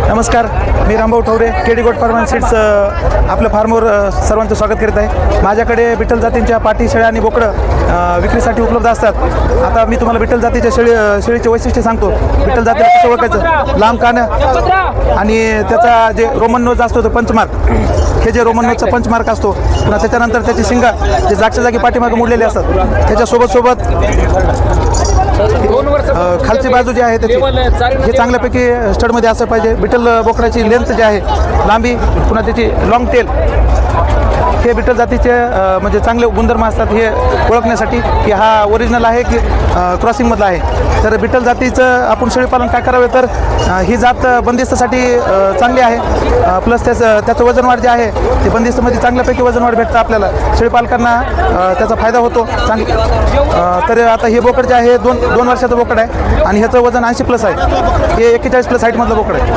नमस्कार, मी Rambhau Thaware, KD goat farm and seeds आपल्या फार्मवर सर्वांचं स्वागत करीत आहे. माझ्याकडे बिठ्ठल जातींच्या पाटी, शेळ्या आणि बोकडं विक्रीसाठी उपलब्ध असतात. आता मी तुम्हाला बिठ्ठल जातीच्या शेळीचे वैशिष्ट्य सांगतो. बिठ्ठल जातीला कसं ओळखायचं? लांब कानं आणि त्याचा जे रोमन नोज असतो तो पंचमार्क, हे जे रोमन नोजचा पंचमार्क असतो. पुन्हा त्याच्यानंतर त्याची शिंगा जे जागच्या जागी पाठीमागे मुडलेले असतात. त्याच्यासोबत खालची बाजू जी आहे त्याची हे चांगल्यापैकी स्टडमध्ये असं पाहिजे. बिठ्ठल बोकडाची लेंथ जी आहे, लांबी, पुन्हा त्याची लॉंग टेल, हे बिठ्ठल जातीचे म्हणजे चांगले गुणधर्म असतात हे ओळखण्यासाठी की हा ओरिजिनल आहे की क्रॉसिंगमधला आहे. तर बिठ्ठल जातीचं आपण शेळीपालन काय करावे, तर ही जात बंदिस्तसाठी चांगली आहे. प्लस त्याचं वजनवाढ जे आहे ते बंदिस्तमध्ये चांगल्यापैकी वजनवाढ भेटतं आपल्याला. शेळीपालकांना त्याचा फायदा होतो तर आता हे बोकड जे आहे दोन वर्षाचं बोकड आहे आणि ह्याचं वजन 80+ आहे. हे 41+ हाईटमधलं बोकड आहे.